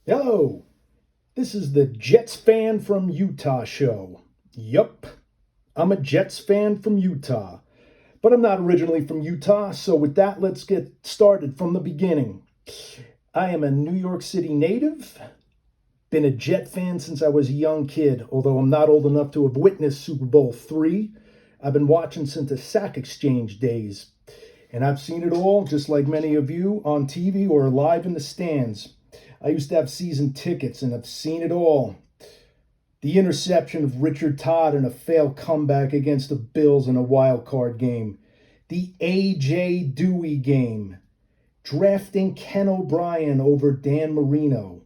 Hello, this is the Jets fan from Utah show. Yup, I'm a Jets fan from Utah, but I'm not originally from Utah, so with that, let's get started from the beginning. I am a New York City native, been a Jet fan since I was a young kid, although I'm not old enough to have witnessed Super Bowl III. I've been watching since the Sack Exchange days, and I've seen it all, just like many of you, on TV or live in the stands. I used to have season tickets and have seen it all. The interception of Richard Todd in a failed comeback against the Bills in a wild card game. The A.J. Dewey game. Drafting Ken O'Brien over Dan Marino.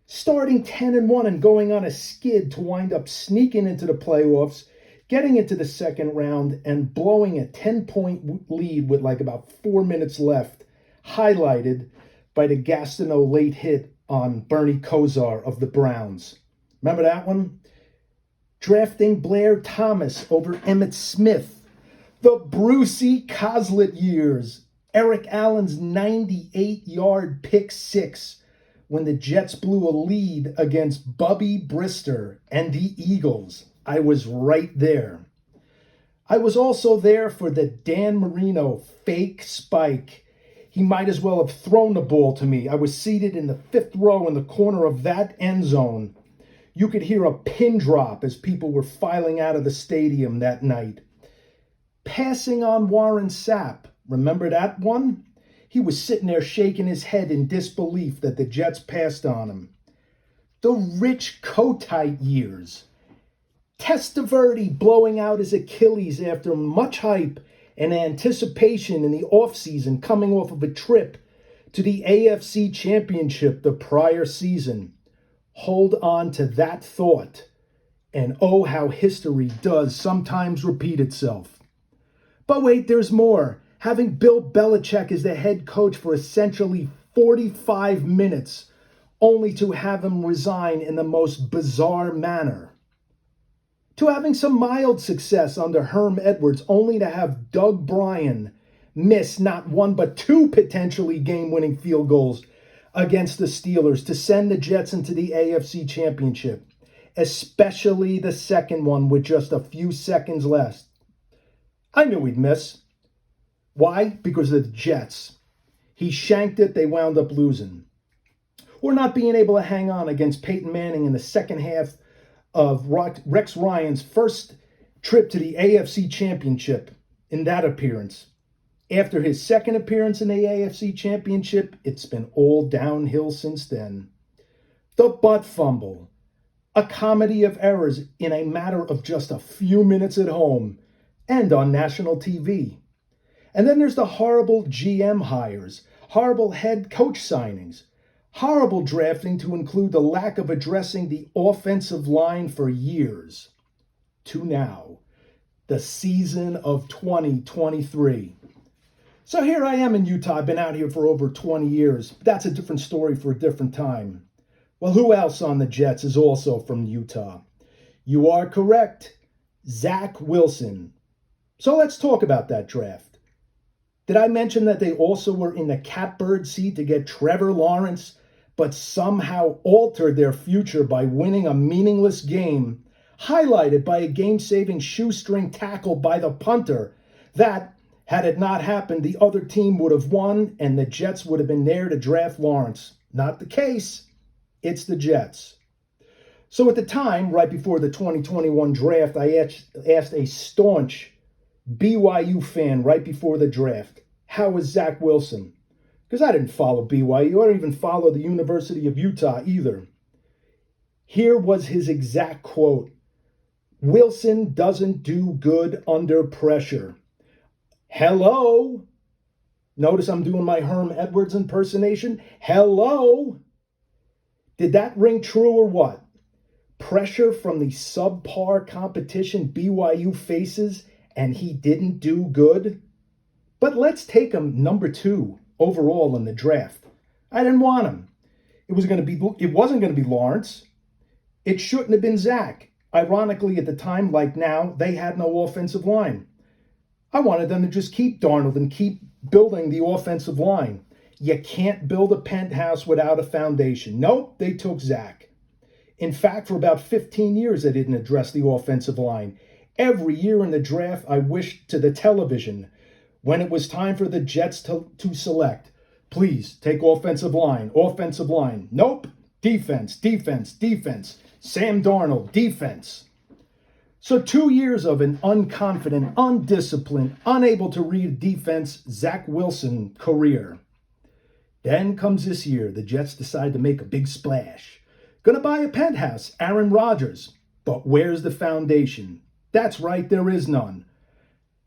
Starting 10-1 and going on a skid to wind up sneaking into the playoffs, getting into the second round, and blowing a 10-point lead with like about 4 minutes left, highlighted by the Gastineau late hit on Bernie Kosar of the Browns. Remember that one? Drafting Blair Thomas over Emmitt Smith. The Brucey Coslet years. Eric Allen's 98-yard pick six when the Jets blew a lead against Bubby Brister and the Eagles. I was right there. I was also there for the Dan Marino fake spike. He might as well have thrown the ball to me. I was seated in the fifth row in the corner of that end zone. You could hear a pin drop as people were filing out of the stadium that night. Passing on Warren Sapp. Remember that one? He was sitting there shaking his head in disbelief that the Jets passed on him. The Rich Kotite years. Testaverde blowing out his Achilles after much hype and anticipation in the offseason, coming off of a trip to the AFC Championship the prior season. Hold on to that thought. And oh, how history does sometimes repeat itself. But wait, there's more. Having Bill Belichick as the head coach for essentially 45 minutes, only to have him resign in the most bizarre manner. To having some mild success under Herm Edwards, only to have Doug Bryan miss not one but two potentially game-winning field goals against the Steelers to send the Jets into the AFC Championship, especially the second one with just a few seconds left. I knew he'd miss. Why? Because of the Jets. He shanked it, they wound up losing. Or not being able to hang on against Peyton Manning in the second half of Rex Ryan's first trip to the AFC Championship in that appearance. After his second appearance in the AFC Championship, it's been all downhill since then. The butt fumble, a comedy of errors in a matter of just a few minutes at home and on national TV. And then there's the horrible GM hires, horrible head coach signings, horrible drafting to include the lack of addressing the offensive line for years. To now, the season of 2023. So here I am in Utah. I've been out here for over 20 years. That's a different story for a different time. Well, who else on the Jets is also from Utah? You are correct. Zach Wilson. So let's talk about that draft. Did I mention that they also were in the catbird seat to get Trevor Lawrence, but somehow altered their future by winning a meaningless game, highlighted by a game-saving shoestring tackle by the punter that, had it not happened, the other team would have won and the Jets would have been there to draft Lawrence? Not the case. It's the Jets. So at the time, right before the 2021 draft, I asked a staunch BYU fan right before the draft, how was Zach Wilson? Because I didn't follow BYU. I don't even follow the University of Utah either. Here was his exact quote. Wilson doesn't do good under pressure. Hello? Notice I'm doing my Herm Edwards impersonation. Hello? Did that ring true or what? Pressure from the subpar competition BYU faces and he didn't do good? But let's take him number 2 overall in the draft. I didn't want him. It wasn't going to be Lawrence. It shouldn't have been Zach. Ironically, at the time, like now, they had no offensive line. I wanted them to just keep Darnold and keep building the offensive line. You can't build a penthouse without a foundation. Nope, they took Zach. In fact, for about 15 years, they didn't address the offensive line. Every year in the draft, I wished to the television when it was time for the Jets to select. Please take offensive line, offensive line. Nope, defense, defense, defense. Sam Darnold, defense. So 2 years of an unconfident, undisciplined, unable to read defense, Zach Wilson career. Then comes this year, the Jets decide to make a big splash. Gonna buy a penthouse, Aaron Rodgers. But where's the foundation? That's right, there is none.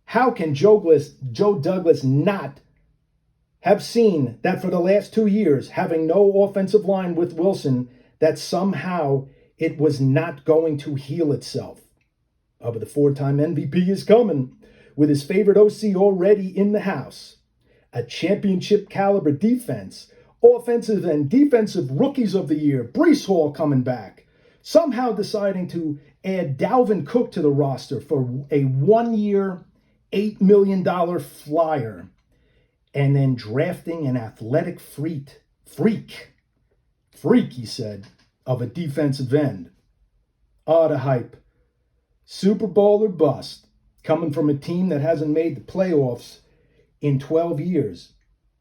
How can Joe Douglas not have seen that for the last 2 years, having no offensive line with Wilson, that somehow it was not going to heal itself? But the 4-time MVP is coming with his favorite OC already in the house. A championship caliber defense, offensive and defensive rookies of the year, Breece Hall coming back, somehow deciding to add Dalvin Cook to the roster for a 1-year, $8 million flyer, and then drafting an athletic freak, he said, of a defensive end. The hype. Super Bowl or bust, coming from a team that hasn't made the playoffs in 12 years,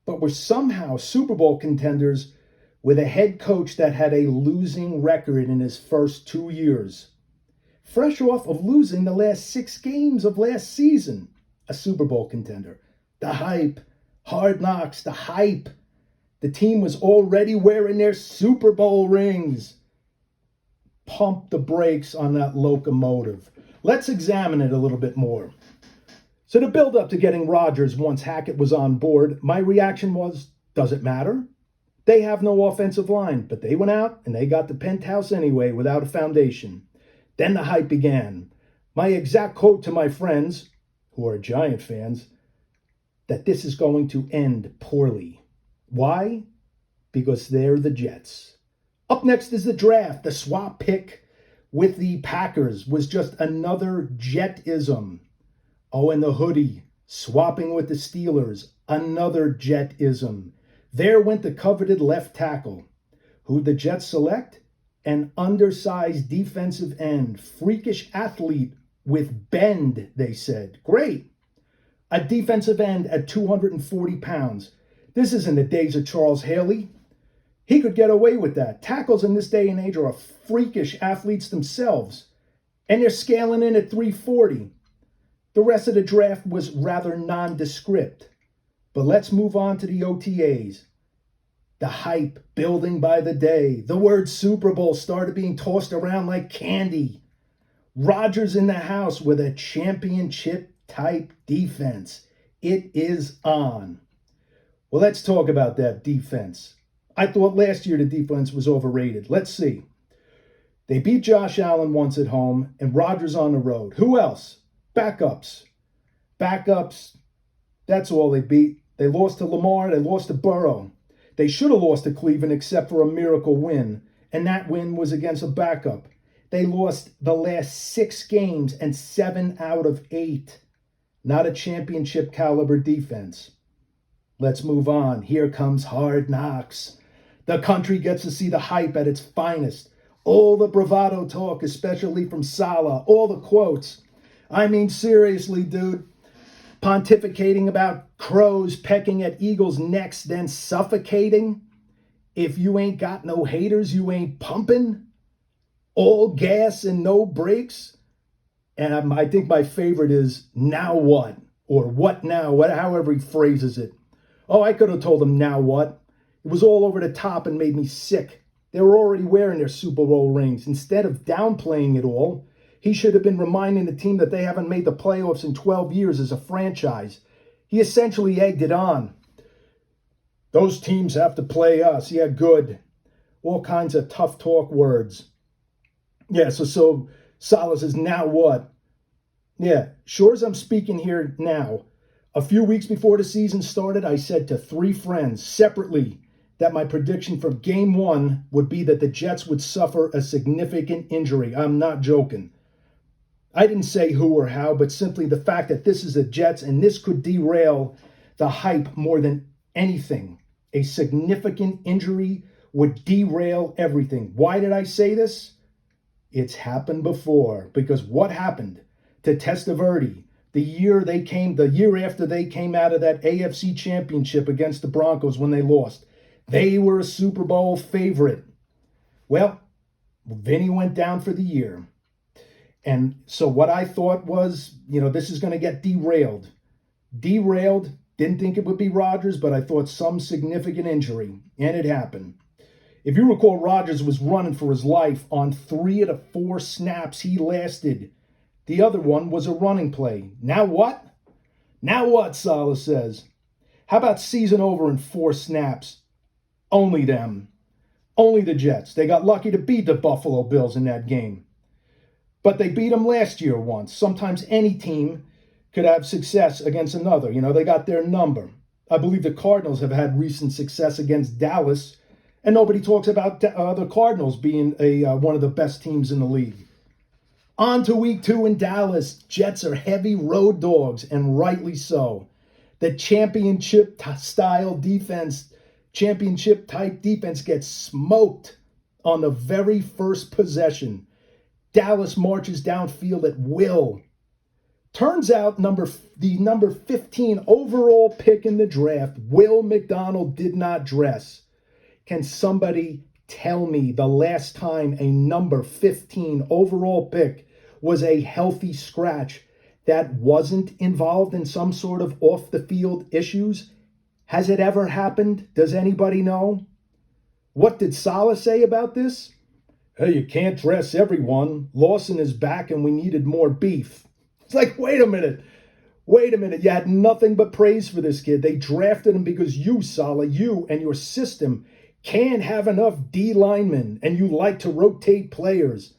but were somehow Super Bowl contenders with a head coach that had a losing record in his first 2 years. Fresh off of losing the last 6 games of last season, a Super Bowl contender. The hype, Hard Knocks, the hype. The team was already wearing their Super Bowl rings. Pump the brakes on that locomotive. Let's examine it a little bit more. So the build-up to getting Rodgers once Hackett was on board, my reaction was, does it matter? They have no offensive line, but they went out and they got the penthouse anyway without a foundation. Then the hype began. My exact quote to my friends, who are Giant fans, that this is going to end poorly. Why? Because they're the Jets. Up next is the draft. The swap pick with the Packers was just another Jetism. Oh, and the hoodie, swapping with the Steelers, another Jetism. There went the coveted left tackle. Who'd the Jets select? An undersized defensive end, freakish athlete with bend, they said. Great. A defensive end at 240 pounds. This isn't the days of Charles Haley. He could get away with that. Tackles in this day and age are freakish athletes themselves, and they're scaling in at 340. The rest of the draft was rather nondescript. But let's move on to the OTAs. The hype building by the day. The word Super Bowl started being tossed around like candy. Rodgers in the house with a championship-type defense. It is on. Well, let's talk about that defense. I thought last year the defense was overrated. Let's see. They beat Josh Allen once at home and Rodgers on the road. Who else? Backups. That's all they beat. They lost to Lamar. They lost to Burrow. They should have lost to Cleveland except for a miracle win, and that win was against a backup. They lost the last 6 games and 7 out of 8. Not a championship caliber defense. Let's move on. Here comes Hard Knocks. The country gets to see the hype at its finest. All the bravado talk, especially from Saleh. All the quotes. I mean, seriously, dude. Pontificating about crows pecking at eagles' necks, then suffocating. If you ain't got no haters, you ain't pumping. All gas and no brakes. And I think my favorite is, now what? Or what now? However he phrases it. Oh, I could have told him, now what? It was all over the top and made me sick. They were already wearing their Super Bowl rings. Instead of downplaying it all, he should have been reminding the team that they haven't made the playoffs in 12 years as a franchise. He essentially egged it on. Those teams have to play us. Yeah, good. All kinds of tough talk words. Yeah, so Saleh says, now what? Yeah, sure as I'm speaking here now, a few weeks before the season started, I said to 3 friends separately that my prediction for Game 1 would be that the Jets would suffer a significant injury. I'm not joking. I didn't say who or how, but simply the fact that this is the Jets and this could derail the hype more than anything. A significant injury would derail everything. Why did I say this? It's happened before. Because what happened to Testaverde the year after they came out of that AFC Championship against the Broncos when they lost? They were a Super Bowl favorite. Well, Vinny went down for the year. And so what I thought was, this is going to get derailed. Didn't think it would be Rodgers, but I thought some significant injury, and it happened. If you recall, Rodgers was running for his life on 3 of the 4 snaps he lasted. The other one was a running play. Now what? Now what, Saleh says. How about season over in 4 snaps? Only them. Only the Jets. They got lucky to beat the Buffalo Bills in that game. But they beat them last year once. Sometimes any team could have success against another. They got their number. I believe the Cardinals have had recent success against Dallas, and nobody talks about the Cardinals being one of the best teams in the league. On to week 2 in Dallas. Jets are heavy road dogs, and rightly so. The championship-type defense gets smoked on the very first possession. Dallas marches downfield at will. Turns out the number 15 overall pick in the draft, Will McDonald, did not dress. Can somebody tell me the last time a number 15 overall pick was a healthy scratch that wasn't involved in some sort of off-the-field issues? Has it ever happened? Does anybody know? What did Saleh say about this? Hey, you can't dress everyone. Lawson is back and we needed more beef. It's like, wait a minute. You had nothing but praise for this kid. They drafted him because you, Saleh, you and your system can't have enough D linemen and you like to rotate players.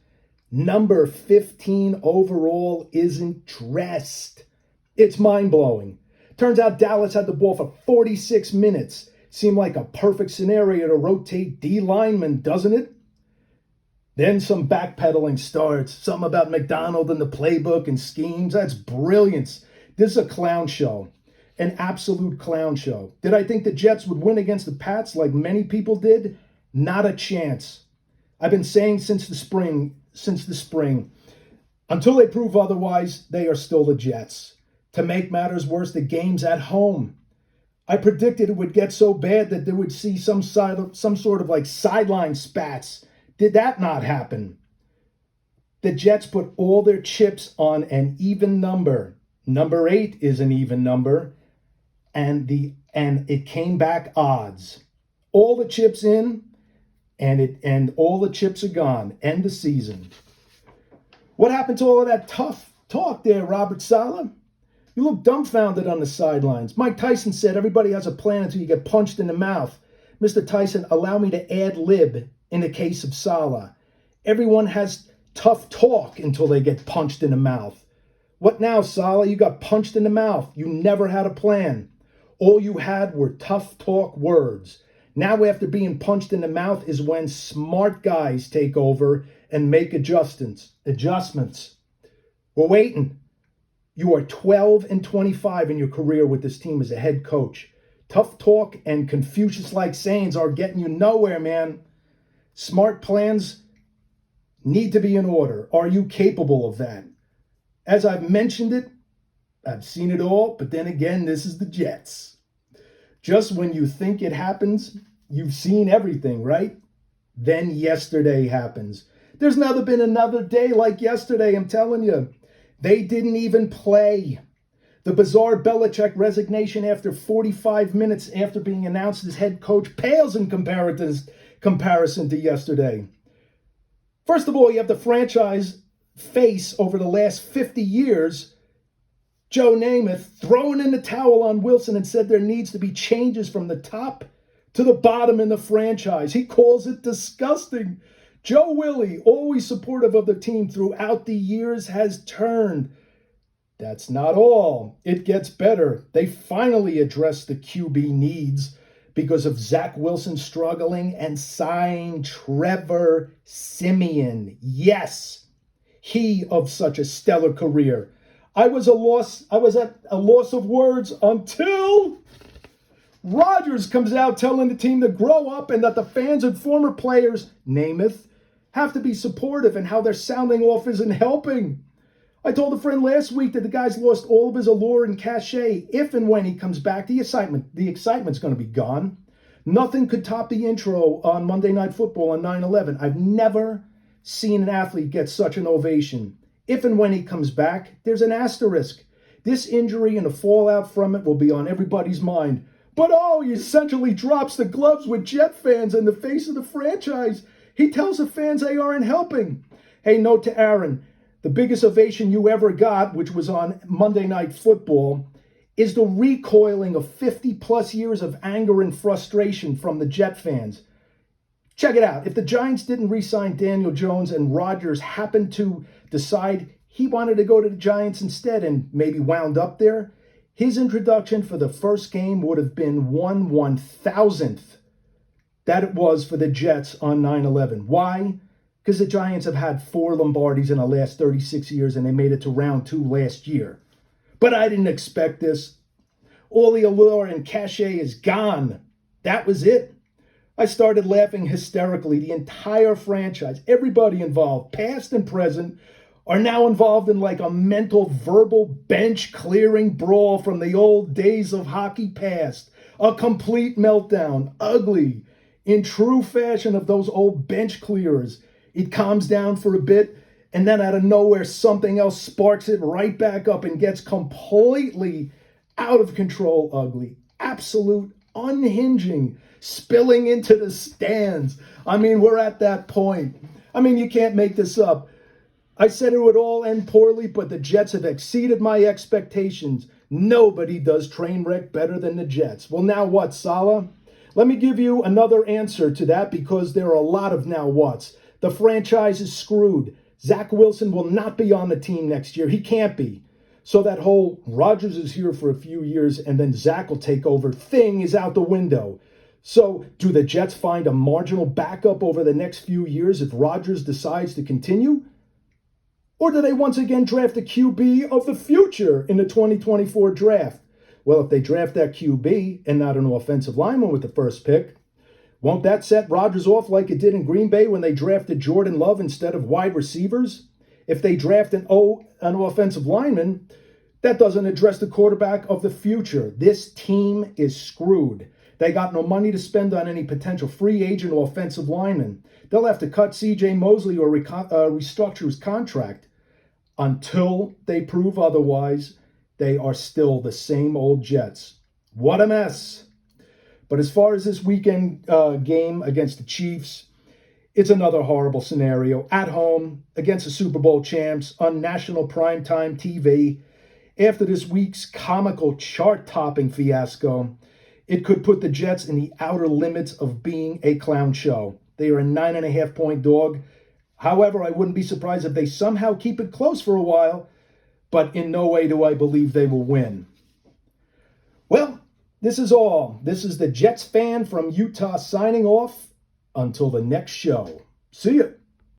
Number 15 overall isn't dressed. It's mind-blowing. Turns out Dallas had the ball for 46 minutes. Seemed like a perfect scenario to rotate D linemen, doesn't it? Then some backpedaling starts. Something about McDonald and the playbook and schemes. That's brilliance. This is a clown show. An absolute clown show. Did I think the Jets would win against the Pats like many people did? Not a chance. I've been saying since the spring. Until they prove otherwise, they are still the Jets. To make matters worse, the game's at home. I predicted it would get so bad that they would see some sort of like sideline spats. Did that not happen? The Jets put all their chips on an even number. Number 8 is an even number, and it came back odds. All the chips in, and all the chips are gone. End the season. What happened to all of that tough talk there, Robert Saleh? You look dumbfounded on the sidelines. Mike Tyson said everybody has a plan until you get punched in the mouth. Mr. Tyson, allow me to ad lib in the case of Saleh. Everyone has tough talk until they get punched in the mouth. What now, Saleh? You got punched in the mouth. You never had a plan. All you had were tough talk words. Now, after being punched in the mouth is when smart guys take over and make adjustments. We're waiting. You are 12-25 in your career with this team as a head coach. Tough talk and Confucius-like sayings are getting you nowhere, man. Smart plans need to be in order. Are you capable of that? As I've mentioned it, I've seen it all, but then again, this is the Jets. Just when you think it happens, you've seen everything, right? Then yesterday happens. There's never been another day like yesterday, I'm telling you. They didn't even play. The bizarre Belichick resignation after 45 minutes after being announced as head coach pales in comparison to yesterday. First of all, you have the franchise face over the last 50 years, Joe Namath, throwing in the towel on Wilson and said there needs to be changes from the top to the bottom in the franchise. He calls it disgusting. Joe Willie, always supportive of the team throughout the years, has turned. That's not all. It gets better. They finally addressed the QB needs because of Zach Wilson struggling and signed Trevor Siemian. Yes, he of such a stellar career. I was at a loss of words until Rodgers comes out telling the team to grow up and that the fans and former players, Namath, have to be supportive and how their sounding off isn't helping. I told a friend last week that the guy's lost all of his allure and cachet. If and when he comes back, the excitement's going to be gone. Nothing could top the intro on Monday Night Football on 9/11. I've never seen an athlete get such an ovation. If and when he comes back, there's an asterisk. This injury and the fallout from it will be on everybody's mind. But he essentially drops the gloves with Jet fans in the face of the franchise. He tells the fans they aren't helping. Hey, note to Aaron, the biggest ovation you ever got, which was on Monday Night Football, is the recoiling of 50-plus years of anger and frustration from the Jet fans. Check it out. If the Giants didn't re-sign Daniel Jones and Rodgers happened to decide he wanted to go to the Giants instead and maybe wound up there, his introduction for the first game would have been 1/1000th that it was for the Jets on 9/11. Why? Because the Giants have had 4 Lombardis in the last 36 years and they made it to round 2 last year. But I didn't expect this. All the allure and cachet is gone. That was it. I started laughing hysterically. The entire franchise, everybody involved, past and present, are now involved in like a mental verbal bench clearing brawl from the old days of hockey past. A complete meltdown, ugly, in true fashion of those old bench clearers. It calms down for a bit, and then out of nowhere, something else sparks it right back up and gets completely out of control ugly. Absolute unhinging, spilling into the stands. I mean, we're at that point. I mean, you can't make this up. I said it would all end poorly, but the Jets have exceeded my expectations. Nobody does train wreck better than the Jets. Well, now what, Salah? Let me give you another answer to that because there are a lot of now whats. The franchise is screwed. Zach Wilson will not be on the team next year. He can't be. So that whole Rodgers is here for a few years and then Zach will take over thing is out the window. So do the Jets find a marginal backup over the next few years if Rodgers decides to continue? Or do they once again draft a QB of the future in the 2024 draft? Well, if they draft that QB and not an offensive lineman with the first pick, won't that set Rodgers off like it did in Green Bay when they drafted Jordan Love instead of wide receivers? If they draft an offensive lineman, that doesn't address the quarterback of the future. This team is screwed. They got no money to spend on any potential free agent or offensive lineman. They'll have to cut C.J. Mosley or restructure his contract. Until they prove otherwise, they are still the same old Jets. What a mess. But as far as this weekend game against the Chiefs, it's another horrible scenario. At home, against the Super Bowl champs, on national primetime TV. After this week's comical chart-topping fiasco, it could put the Jets in the outer limits of being a clown show. They are a 9.5-point dog. However, I wouldn't be surprised if they somehow keep it close for a while, but in no way do I believe they will win. Well, this is all. This is the Jets fan from Utah signing off. Until the next show. See ya.